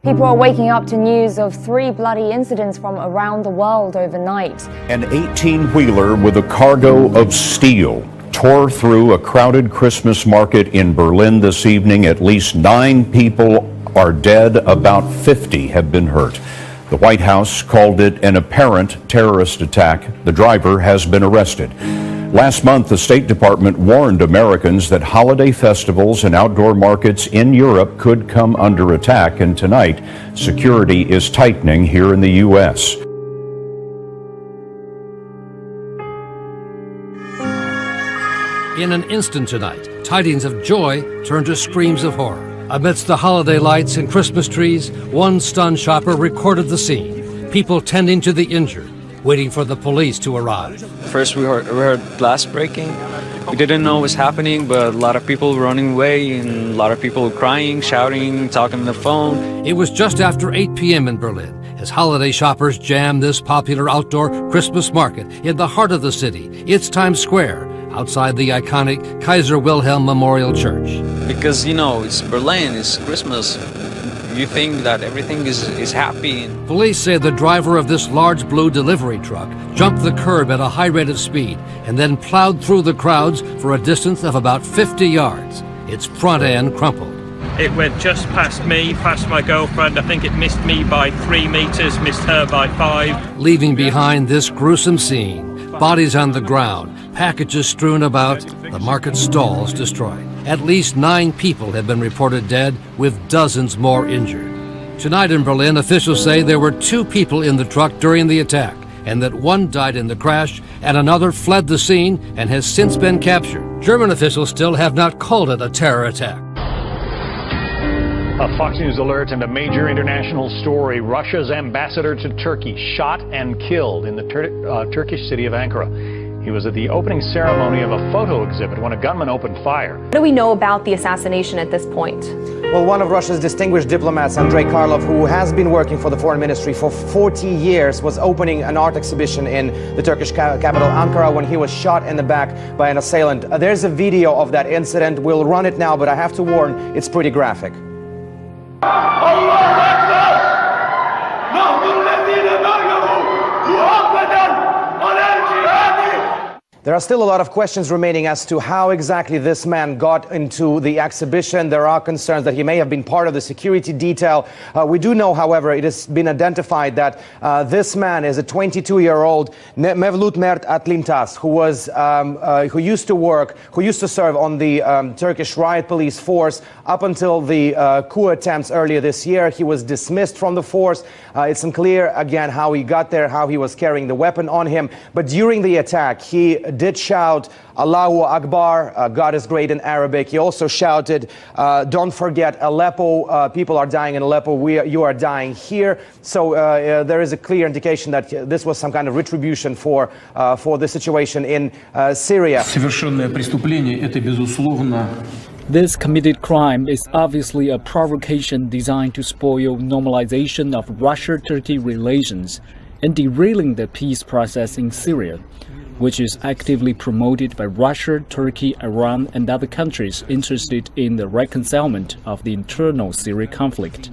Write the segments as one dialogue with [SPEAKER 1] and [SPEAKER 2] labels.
[SPEAKER 1] People are waking up to news of 3 bloody incidents from around the world overnight.
[SPEAKER 2] An 18-wheeler with a cargo of steel tore through a crowded Christmas market in Berlin this evening. At least 9 people are dead. About 50 have been hurt. The White House called it an apparent terrorist attack. The driver has been arrested. Last month, the State Department warned Americans that holiday festivals and outdoor markets in Europe could come under attack, and tonight, security is tightening here in the U.S.
[SPEAKER 3] In an instant tonight, tidings of joy turn to screams of horror. Amidst the holiday lights and Christmas trees, one stunned shopper recorded the scene. People tending to the injured, waiting for the police to arrive.
[SPEAKER 4] First we heard glass breaking. We didn't know what was happening, but a lot of people running away and a lot of people crying, shouting, talking on the phone.
[SPEAKER 3] It was just after 8 p.m. in Berlin as holiday shoppers jammed this popular outdoor Christmas market in the heart of the city. It's Times Square, outside the iconic Kaiser Wilhelm Memorial Church.
[SPEAKER 4] Because, you know, it's Berlin, it's Christmas. You think that everything is happy.
[SPEAKER 3] Police say the driver of this large blue delivery truck jumped the curb at a high rate of speed and then plowed through the crowds for a distance of about 50 yards. Its front end crumpled.
[SPEAKER 5] It went just past me, past my girlfriend. I think it missed me by 3 meters, missed her by 5.
[SPEAKER 3] Leaving behind this gruesome scene, bodies on the ground, packages strewn about, the market stalls destroyed. At least 9 people have been reported dead, with dozens more injured. Tonight in Berlin, officials say there were 2 people in the truck during the attack, and that one died in the crash, and another fled the scene and has since been captured. German officials still have not called it a terror attack.
[SPEAKER 6] A Fox News alert and a major international story. Russia's ambassador to Turkey shot and killed in the Turkish city of Ankara. He was at the opening ceremony of a photo exhibit when a gunman opened fire.
[SPEAKER 7] What do we know about the assassination at this point?
[SPEAKER 8] Well, one of Russia's distinguished diplomats, Andrei Karlov, who has been working for the foreign ministry for 40 years, was opening an art exhibition in the Turkish capital, Ankara, when he was shot in the back by an assailant. There's a video of that incident. We'll run it now, but I have to warn, it's pretty graphic. There are still a lot of questions remaining as to how exactly this man got into the exhibition. There are concerns that he may have been part of the security detail. We do know, however, it has been identified that this man is a 22-year-old Mevlut Mert Atlintas, who used to serve on the Turkish riot police force up until the coup attempts earlier this year. He was dismissed from the force. It's unclear, again, how he got there, how he was carrying the weapon on him. But during the attack, he did shout, Allahu Akbar, God is great in Arabic. He also shouted, don't forget Aleppo, people are dying in Aleppo, you are dying here. So there is a clear indication that this was some kind of retribution for the situation in Syria.
[SPEAKER 9] This committed crime is obviously a provocation designed to spoil normalization of Russia-Turkey relations and derailing the peace process in Syria, which is actively promoted by Russia, Turkey, Iran, and other countries interested in the reconcilement of the internal Syrian conflict.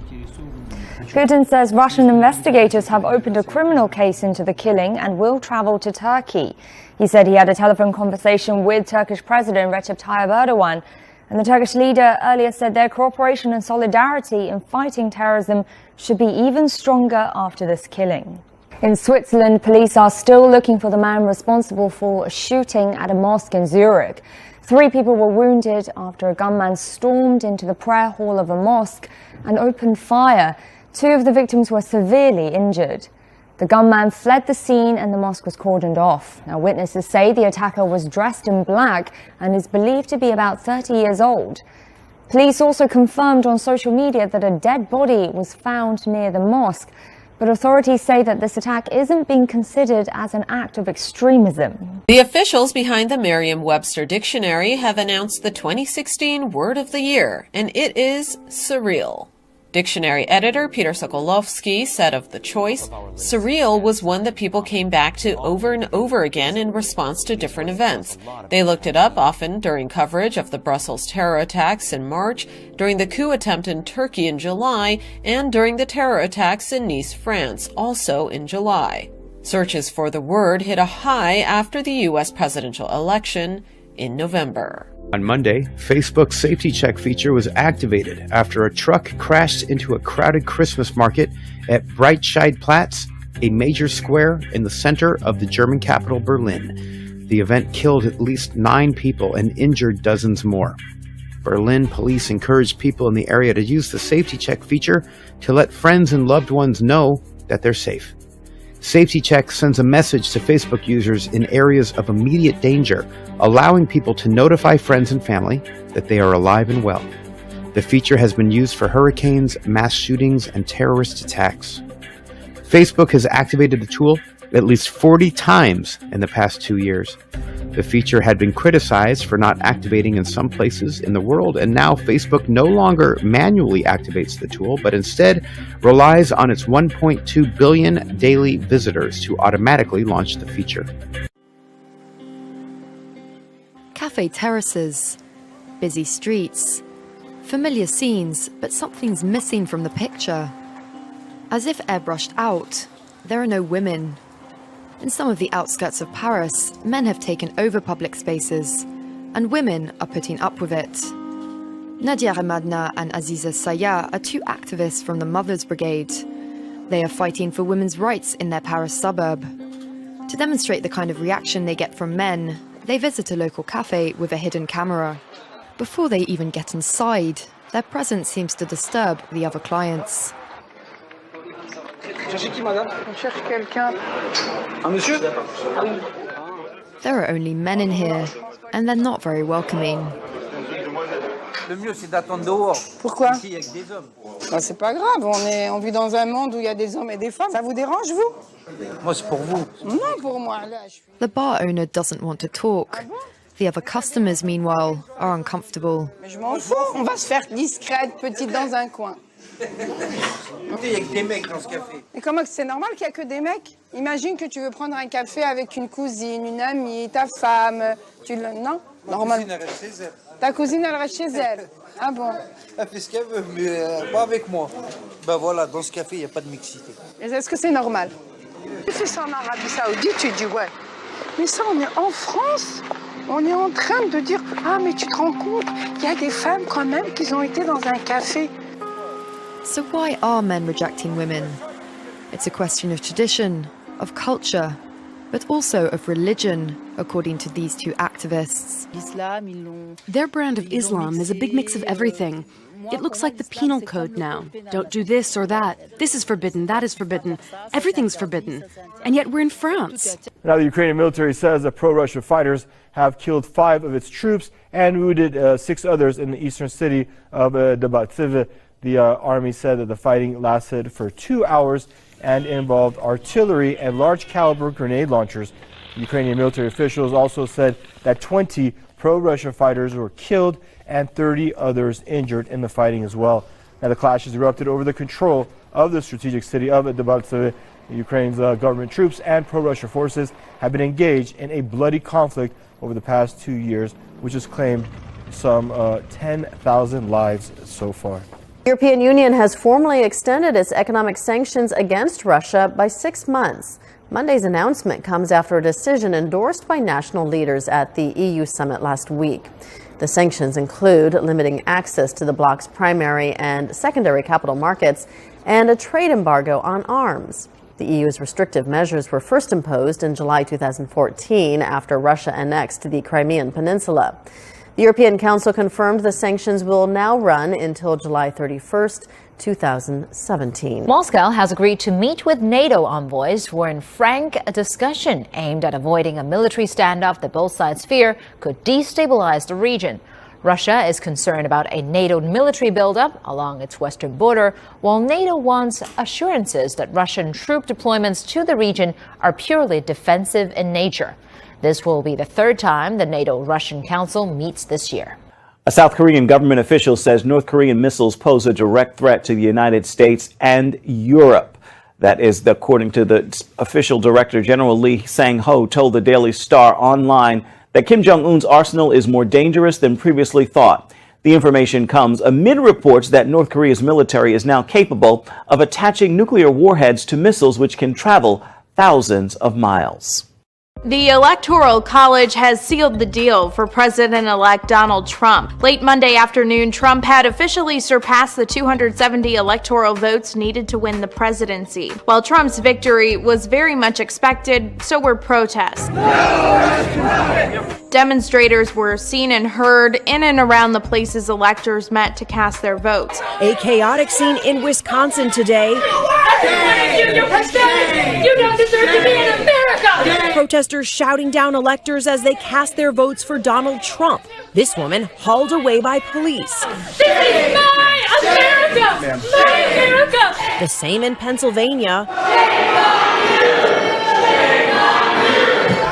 [SPEAKER 1] Putin says Russian investigators have opened a criminal case into the killing and will travel to Turkey. He said he had a telephone conversation with Turkish President Recep Tayyip Erdogan, and the Turkish leader earlier said their cooperation and solidarity in fighting terrorism should be even stronger after this killing. In Switzerland, police are still looking for the man responsible for a shooting at a mosque in Zurich. 3 people were wounded after a gunman stormed into the prayer hall of a mosque and opened fire. 2 of the victims were severely injured. The gunman fled the scene and the mosque was cordoned off. Now, witnesses say the attacker was dressed in black and is believed to be about 30 years old. Police also confirmed on social media that a dead body was found near the mosque. But authorities say that this attack isn't being considered as an act of extremism.
[SPEAKER 10] The officials behind the Merriam-Webster dictionary have announced the 2016 word of the year, and it is surreal. Dictionary editor Peter Sokolovsky said of the choice, surreal was one that people came back to over and over again in response to different events. They looked it up often during coverage of the Brussels terror attacks in March, during the coup attempt in Turkey in July, and during the terror attacks in Nice, France, also in July. Searches for the word hit a high after the U.S. presidential election in November.
[SPEAKER 11] On Monday, Facebook's safety check feature was activated after a truck crashed into a crowded Christmas market at Breitscheidplatz, a major square in the center of the German capital Berlin. The event killed at least 9 people and injured dozens more. Berlin police encouraged people in the area to use the safety check feature to let friends and loved ones know that they're safe. Safety Check sends a message to Facebook users in areas of immediate danger, allowing people to notify friends and family that they are alive and well. The feature has been used for hurricanes, mass shootings, and terrorist attacks. Facebook has activated the tool at least 40 times in the past 2 years. The feature had been criticized for not activating in some places in the world, and now Facebook no longer manually activates the tool, but instead relies on its 1.2 billion daily visitors to automatically launch the feature.
[SPEAKER 12] Cafe terraces, busy streets, familiar scenes, but something's missing from the picture. As if airbrushed out, there are no women. In some of the outskirts of Paris, men have taken over public spaces, and women are putting up with it. Nadia Ramadna and Aziza Saya are 2 activists from the Mothers Brigade. They are fighting for women's rights in their Paris suburb. To demonstrate the kind of reaction they get from men, they visit a local cafe with a hidden camera. Before they even get inside, their presence seems to disturb the other clients. There are only men in here, and they're not very welcoming.
[SPEAKER 13] Pourquoi? C'est pas grave, on vit dans un monde où il y a des hommes et des femmes. Ça vous dérange, vous? Moi, c'est pour vous. Non, pour moi.
[SPEAKER 12] The bar owner doesn't want to talk. The other customers, meanwhile, are uncomfortable.
[SPEAKER 13] Mais je m'en fous, on va se faire discrète, petite dans un coin.
[SPEAKER 14] Il y a que des mecs dans ce café.
[SPEAKER 13] Et comment c'est normal qu'il n'y a que des mecs? Imagine que tu veux prendre un café avec une cousine, une amie, ta femme. Non? Normal. Ta cousine, elle reste chez elle. Ah bon?
[SPEAKER 14] Elle fait ce qu'elle veut, mais pas avec moi. Ben voilà, dans ce café, il n'y a pas de mixité.
[SPEAKER 13] Est-ce que c'est normal? Tu fais ça en Arabie Saoudite, tu dis ouais. Mais ça, on est en France. On est en train de dire, ah mais tu te rends compte, il y a des femmes quand même qui ont été dans un café.
[SPEAKER 12] So why are men rejecting women? It's a question of tradition, of culture, but also of religion, according to these 2 activists.
[SPEAKER 15] Their brand of Islam is a big mix of everything. It looks like the penal code now. Don't do this or that. This is forbidden, that is forbidden. Everything's forbidden. And yet we're in France.
[SPEAKER 16] Now the Ukrainian military says that pro-Russia fighters have killed 5 of its troops and wounded 6 others in the eastern city of Debaltseve. The army said that the fighting lasted for 2 hours and involved artillery and large-caliber grenade launchers. Ukrainian military officials also said that 20 pro-Russia fighters were killed and 30 others injured in the fighting as well. Now the clashes erupted over the control of the strategic city of Debaltseve. Ukraine's government troops and pro-Russia forces have been engaged in a bloody conflict over the past 2 years, which has claimed some 10,000 lives so far.
[SPEAKER 17] The European Union has formally extended its economic sanctions against Russia by 6 months. Monday's announcement comes after a decision endorsed by national leaders at the EU summit last week. The sanctions include limiting access to the bloc's primary and secondary capital markets and a trade embargo on arms. The EU's restrictive measures were first imposed in July 2014 after Russia annexed the Crimean Peninsula. The European Council confirmed the sanctions will now run until July 31st, 2017.
[SPEAKER 18] Moscow has agreed to meet with NATO envoys for a frank discussion aimed at avoiding a military standoff that both sides fear could destabilize the region. Russia is concerned about a NATO military buildup along its western border, while NATO wants assurances that Russian troop deployments to the region are purely defensive in nature. This will be the 3rd time the NATO-Russian Council meets this year.
[SPEAKER 19] A South Korean government official says North Korean missiles pose a direct threat to the United States and Europe. That is according to the official director, General Lee Sang-ho, told the Daily Star online that Kim Jong-un's arsenal is more dangerous than previously thought. The information comes amid reports that North Korea's military is now capable of attaching nuclear warheads to missiles which can travel thousands of miles.
[SPEAKER 20] The Electoral College has sealed the deal for President-elect Donald Trump. Late Monday afternoon, Trump had officially surpassed the 270 electoral votes needed to win the presidency. While Trump's victory was very much expected, so were protests. Demonstrators were seen and heard in and around the places electors met to cast their votes.
[SPEAKER 21] A chaotic scene in Wisconsin today.
[SPEAKER 22] You don't deserve to be in America!
[SPEAKER 21] Protesters shouting down electors as they cast their votes for Donald Trump. This woman hauled away by police.
[SPEAKER 22] This is my America! My America!
[SPEAKER 21] The same in Pennsylvania.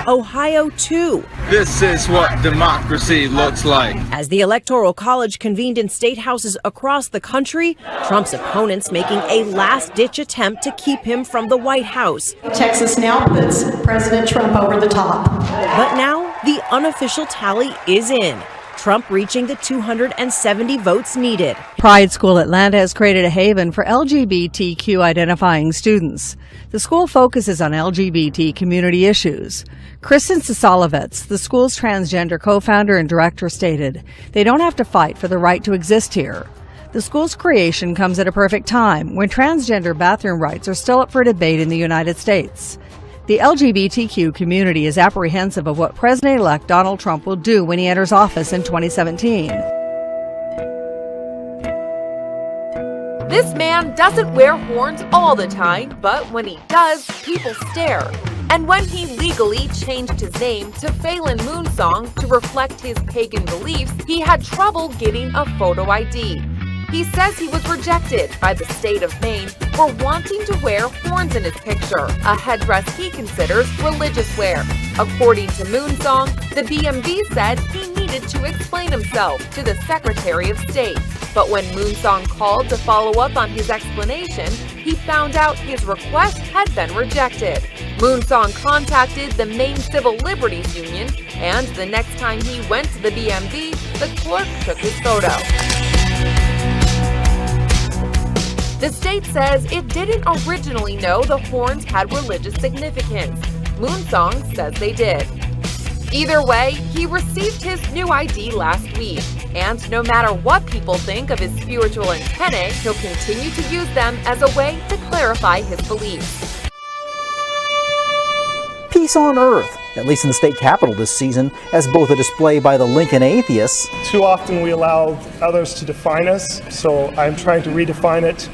[SPEAKER 21] Ohio, too.
[SPEAKER 23] This is what democracy looks like.
[SPEAKER 21] As the Electoral College convened in state houses across the country, Trump's opponents making a last-ditch attempt to keep him from the White House.
[SPEAKER 24] Texas now puts President Trump over the top.
[SPEAKER 21] But now the unofficial tally is in. Trump reaching the 270 votes needed.
[SPEAKER 25] Pride School Atlanta has created a haven for LGBTQ identifying students. The school focuses on LGBT community issues. Kristen Sasalovitz, the school's transgender co-founder and director, stated, "They don't have to fight for the right to exist here." The school's creation comes at a perfect time when transgender bathroom rights are still up for debate in the United States. The LGBTQ community is apprehensive of what President-elect Donald Trump will do when he enters office in 2017.
[SPEAKER 26] This man doesn't wear horns all the time, but when he does, people stare. And when he legally changed his name to Phelan Moonsong to reflect his pagan beliefs, he had trouble getting a photo ID. He says he was rejected by the state of Maine for wanting to wear horns in his picture, a headdress he considers religious wear. According to Moonsong, the BMV said he needed to explain himself to the Secretary of State. But when Moonsong called to follow up on his explanation, he found out his request had been rejected. Moonsong contacted the Maine Civil Liberties Union, and the next time he went to the BMV, the clerk took his photo. The state says it didn't originally know the horns had religious significance. Moonsong says they did. Either way, he received his new ID last week, and no matter what people think of his spiritual antennae, he'll continue to use them as a way to clarify his beliefs.
[SPEAKER 27] Peace on earth, at least in the state capitol this season, as both a display by the Lincoln atheists.
[SPEAKER 28] Too often we allow others to define us, so I'm trying to redefine it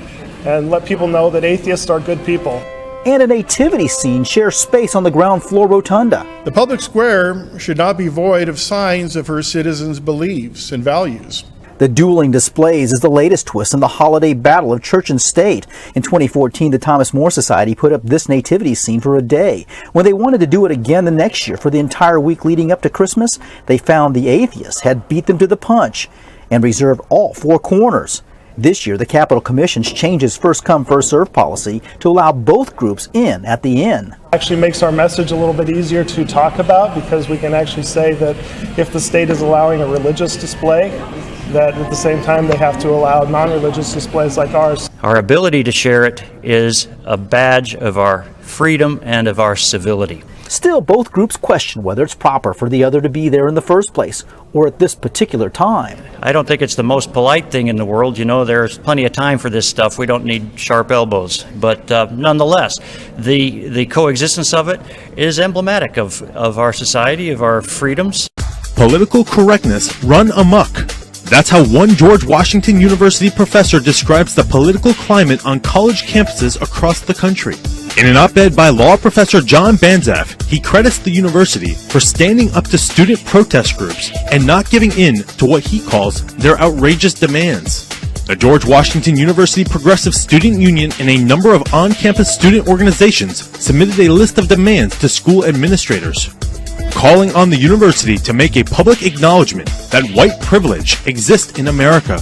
[SPEAKER 28] and let people know that atheists are good people.
[SPEAKER 27] And a nativity scene shares space on the ground floor rotunda.
[SPEAKER 29] The public square should not be void of signs of her citizens' beliefs and values.
[SPEAKER 27] The dueling displays is the latest twist in the holiday battle of church and state. In 2014, the Thomas More Society put up this nativity scene for a day. When they wanted to do it again the next year for the entire week leading up to Christmas, they found the atheists had beat them to the punch and reserved all four corners. This year, the Capitol Commission's changed its first-come, first-served policy to allow both groups in at the inn.
[SPEAKER 28] Actually makes our message a little bit easier to talk about, because we can actually say that if the state is allowing a religious display, that at the same time they have to allow non-religious displays like ours.
[SPEAKER 30] Our ability to share it is a badge of our freedom and of our civility.
[SPEAKER 27] Still, both groups question whether it's proper for the other to be there in the first place, or at this particular time.
[SPEAKER 30] I don't think it's the most polite thing in the world. You know, there's plenty of time for this stuff. We don't need sharp elbows. But nonetheless, the coexistence of it is emblematic of our society, of our freedoms.
[SPEAKER 31] Political correctness run amok. That's how one George Washington University professor describes the political climate on college campuses across the country. In an op-ed by law professor John Banzaf, he credits the university for standing up to student protest groups and not giving in to what he calls their outrageous demands. The George Washington University Progressive Student Union and a number of on-campus student organizations submitted a list of demands to school administrators. calling on the university to make a public acknowledgement that white privilege exists in America.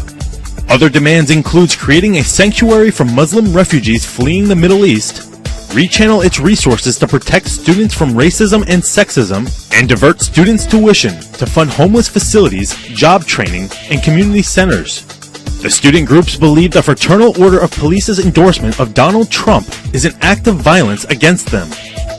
[SPEAKER 31] Other demands includes creating a sanctuary for Muslim refugees fleeing the Middle East, rechannel its resources to protect students from racism and sexism, and divert students' tuition to fund homeless facilities, job training, and community centers. The student groups believe the Fraternal Order of Police's endorsement of Donald Trump is an act of violence against them.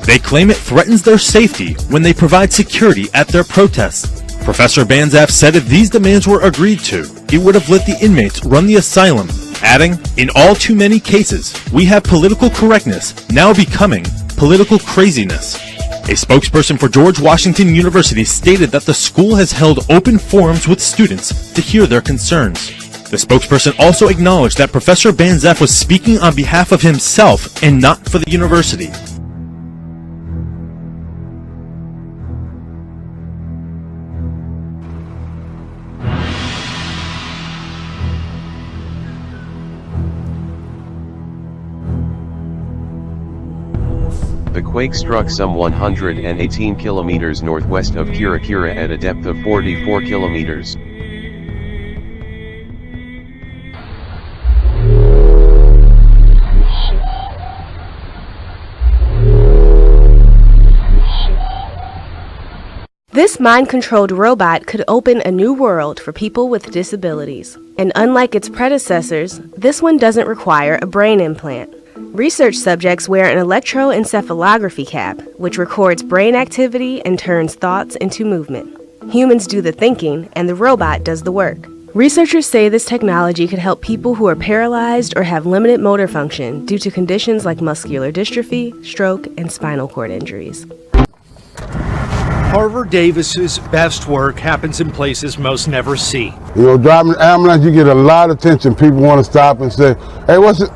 [SPEAKER 31] They claim it threatens their safety when they provide security at their protests. Professor Banzaf said if these demands were agreed to, it would have let the inmates run the asylum, adding, "In all too many cases, we have political correctness now becoming political craziness." A spokesperson for George Washington University stated that the school has held open forums with students to hear their concerns. The spokesperson also acknowledged that Professor Banzaf was speaking on behalf of himself and not for the university.
[SPEAKER 1] The quake struck some 118 kilometers northwest of Kirakira at a depth of 44 kilometers.
[SPEAKER 2] This mind-controlled robot could open a new world for people with disabilities. And unlike its predecessors, this one doesn't require a brain implant. Research subjects wear an electroencephalography cap, which records brain activity and turns thoughts into movement. Humans do the thinking, and the robot does the work. Researchers say this technology could help people who are paralyzed or have limited motor function due to conditions like muscular dystrophy, stroke, and spinal cord injuries.
[SPEAKER 3] Harvard Davis's best work happens in places most never see.
[SPEAKER 4] You know, driving an ambulance, you get a lot of attention. People want to stop and say, "Hey, what is it?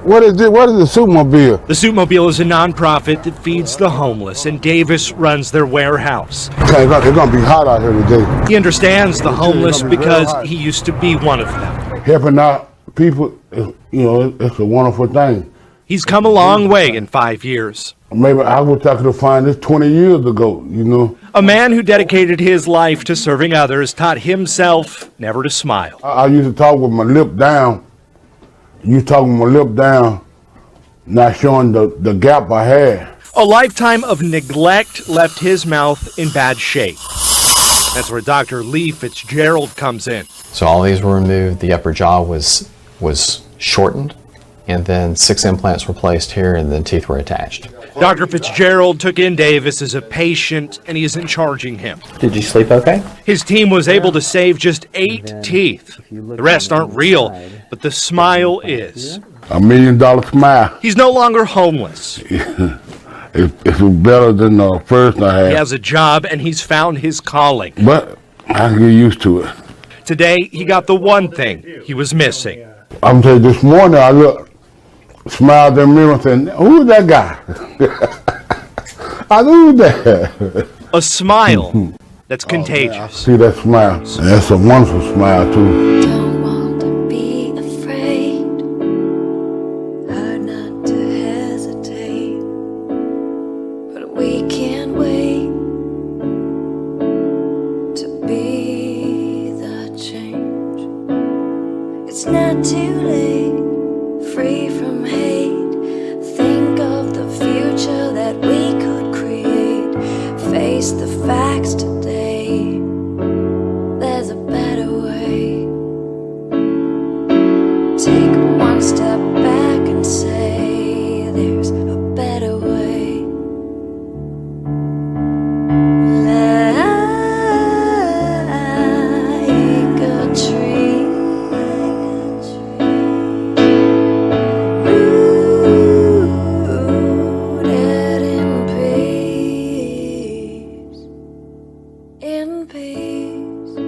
[SPEAKER 4] What is the Suitmobile?"
[SPEAKER 3] The Suitmobile is a nonprofit that feeds the homeless, and Davis runs their warehouse.
[SPEAKER 4] Okay, it's going to be hot out here today.
[SPEAKER 3] He understands the homeless because he used to be one of them.
[SPEAKER 4] Helping out people, you know, it's a wonderful thing.
[SPEAKER 3] He's come a long way in 5 years.
[SPEAKER 4] Maybe I wish I could have found this 20 years ago, you know.
[SPEAKER 3] A man who dedicated his life to serving others taught himself never to smile.
[SPEAKER 4] I used to talk with my lip down. Not showing the gap I had.
[SPEAKER 3] A lifetime of neglect left his mouth in bad shape. That's where Dr. Lee Fitzgerald comes in.
[SPEAKER 5] So all these were removed. The upper jaw was shortened, and then 6 implants were placed here, and then teeth were attached.
[SPEAKER 3] Dr. Fitzgerald took in Davis as a patient, and he isn't charging him.
[SPEAKER 5] Did you sleep okay?
[SPEAKER 3] His team was able to save just 8 teeth. The rest aren't real, but the smile is.
[SPEAKER 4] $1 million smile.
[SPEAKER 3] He's no longer homeless.
[SPEAKER 4] It's better than the first I had.
[SPEAKER 3] He has a job, and he's found his calling.
[SPEAKER 4] But I can get used to it.
[SPEAKER 3] Today, he got the one thing he was missing.
[SPEAKER 4] I'm telling you, this morning I smiled in the mirror and said, "Who's that guy?" I knew that.
[SPEAKER 3] A smile that's contagious.
[SPEAKER 4] See that smile? That's a wonderful smile, too.
[SPEAKER 6] Don't want to be afraid, hard not to hesitate, but we can't wait to be the change. It's not too late, free from hate, think of the future that we could create, face the facts today, there's a better way, take one step back and say there's a better way, like a tree. In peace.